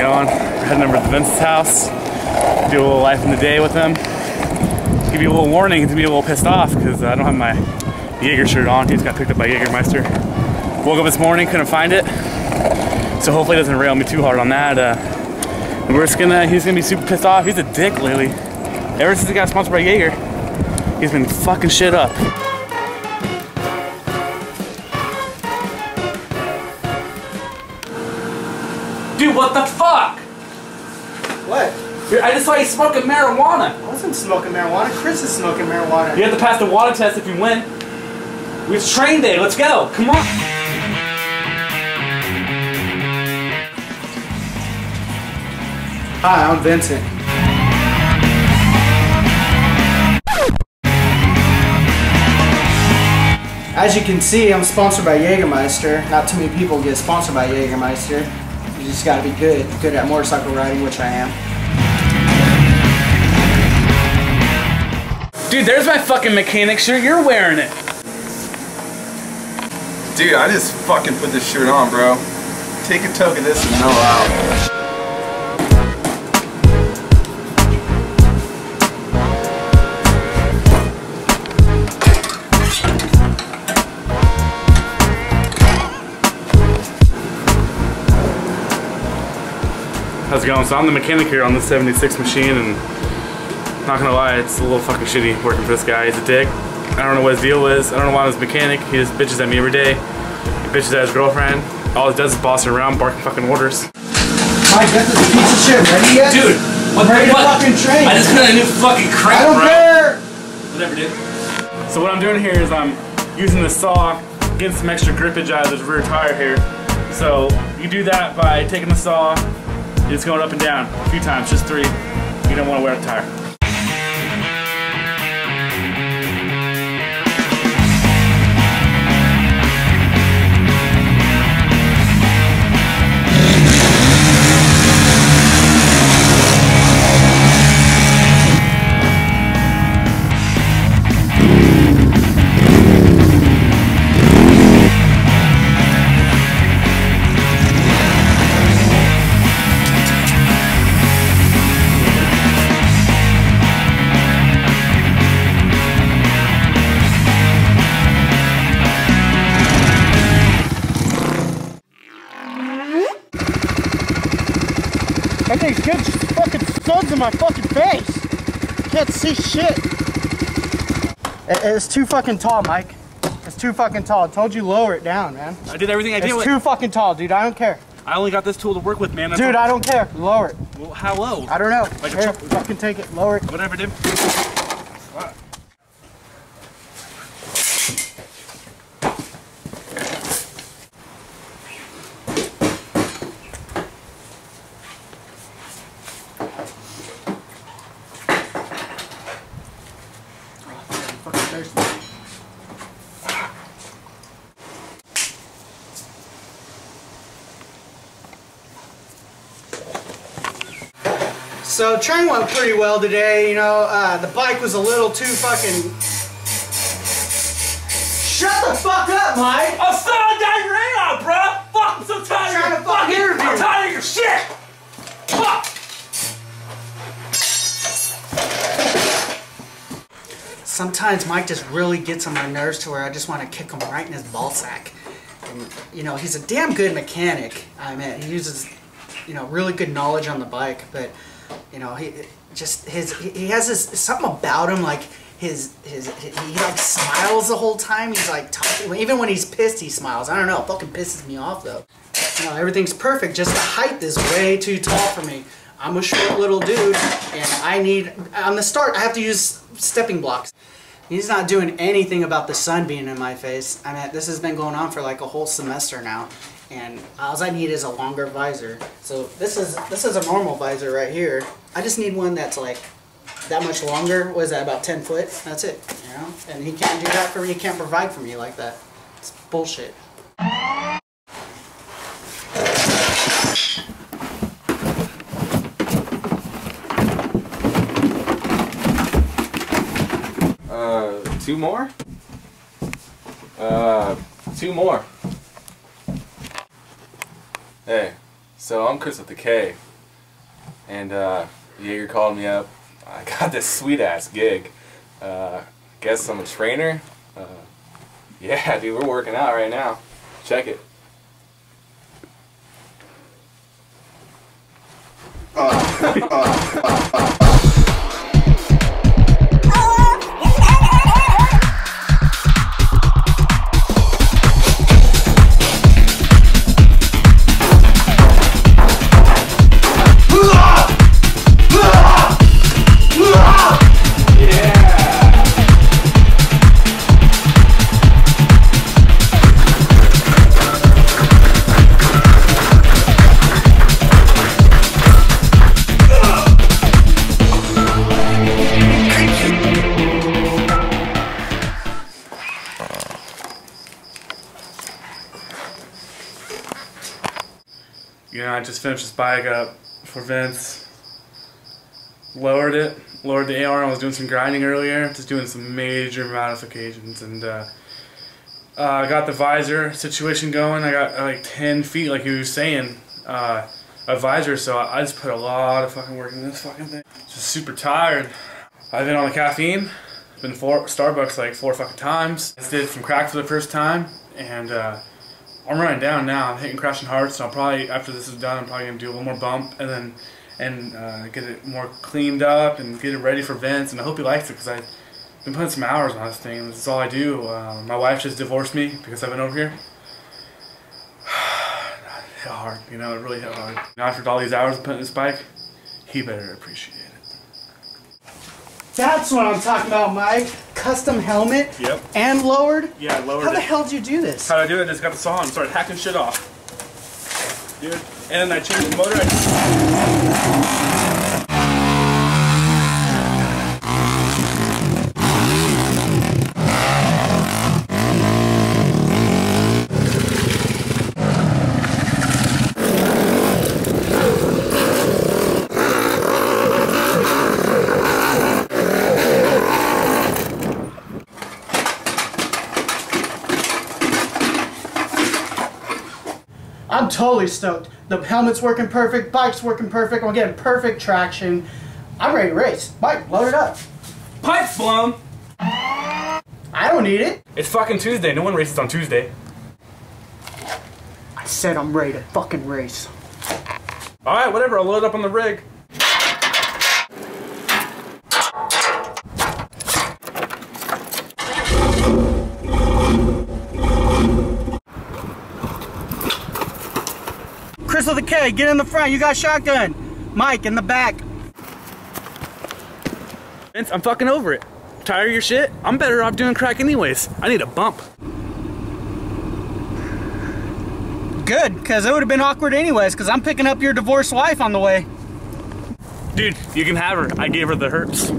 going? We're heading over to Vince's house, do a little life in the day with him. Give you a little warning to be a little pissed off because I don't have my Jaeger shirt on. He just got picked up by Jägermeister. Woke up this morning, couldn't find it. So hopefully he doesn't rail me too hard on that. He's gonna be super pissed off. He's a dick lately. Ever since he got sponsored by Jaeger, he's been fucking shit up. Dude, what the fuck? What? I just saw you smoking marijuana. I wasn't smoking marijuana. Chris is smoking marijuana. You have to pass the water test if you win. It's train day. Let's go. Come on. Hi, I'm Vincent. As you can see, I'm sponsored by Jägermeister. Not too many people get sponsored by Jägermeister. You just gotta be good at motorcycle riding, which I am. Dude, there's my fucking mechanic shirt. You're wearing it. Dude, I just fucking put this shirt on, bro. Take a toke of this and mellow out. How's it going? So I'm the mechanic here on the 76 machine, and not gonna lie, it's a little fucking shitty working for this guy. He's a dick. I don't know what his deal is. I don't know why he's a mechanic. He just bitches at me every day. He bitches at his girlfriend. All he does is bossing around, barking fucking orders. Mike, got this piece of shit ready yet? Dude, what the fucking train. I just got a new fucking crank, I don't care! Whatever, dude. So what I'm doing here is I'm using the saw, getting some extra grippage out of this rear tire here. So you do that by taking the saw, it's going up and down a few times, just 3. You don't want to wear a tire. That thing's good, just fucking studs in my fucking face. Can't see shit. It's too fucking tall, Mike. It's too fucking tall. I told you lower it down, man. I did everything I did. It's too fucking tall, dude. I don't care. I only got this tool to work with, man. Dude, I don't care. Lower it. Well, how low? I don't know. Like Here, fucking take it. Lower it. Whatever, dude. What? 1st. So train went pretty well today, you know, the bike was a little too fucking... Shut the fuck up, Mike! I'm still on diarrhea, bro! Fuck, I'm so tired I'm trying to fucking interview. I'm tired of your shit! Fuck! Sometimes Mike just really gets on my nerves to where I just want to kick him right in his ballsack. And, you know, he's a damn good mechanic. I mean, he uses, you know, really good knowledge on the bike, but, you know, he has this, something about him, like, he like smiles the whole time. He's like talking, even when he's pissed, he smiles. I don't know, it fucking pisses me off though. You know, everything's perfect, just the height is way too tall for me. I'm a short little dude, and I need, on the start, I have to use stepping blocks. He's not doing anything about the sun being in my face. I mean, this has been going on for like a whole semester now, and all I need is a longer visor. So this is a normal visor right here. I just need one that's like that much longer. What is that, about 10 foot? That's it, you know? And he can't do that for me, he can't provide for me like that. It's bullshit. Two more? Two more. Hey, so I'm Chris with the K. and Jaeger called me up. I got this sweet ass gig. Guess I'm a trainer. Yeah, dude, we're working out right now. Check it. You know, I just finished this bike up for Vince. Lowered the AR. I was doing some grinding earlier, just doing some major modifications, and got the visor situation going. I got like 10 feet, like you were saying, a visor. So I just put a lot of fucking work in this fucking thing. Just super tired. I've been on the caffeine. Been to Starbucks like 4 fucking times. Just did some crack for the first time, and I'm running down now. I'm hitting crashing hard, so I'll probably, after this is done, I'm probably gonna do a little more bump and then get it more cleaned up and get it ready for Vince. And I hope he likes it, because I've been putting some hours on this thing. This is all I do. My wife just divorced me because I've been over here. It hit hard, you know, it really hit hard. Now, after all these hours of putting this bike, he better appreciate it. That's what I'm talking about, Mike. Custom helmet. Yep. And lowered. Yeah, I lowered it. How the hell did you do this? How did I do it? I just got the saw and started hacking shit off. Dude. And then I changed the motor. I'm totally stoked. The helmet's working perfect, bike's working perfect, I'm getting perfect traction. I'm ready to race. Mike, load it up. Pipe's blown! I don't need it. It's fucking Tuesday. No one races on Tuesday. I said I'm ready to fucking race. Alright, whatever. I'll load it up on the rig. Crystal the K, get in the front. You got shotgun. Mike, in the back. Vince, I'm fucking over it. Tired of your shit? I'm better off doing crack anyways. I need a bump. Good, because it would have been awkward anyways, because I'm picking up your divorced wife on the way. Dude, you can have her. I gave her the herps.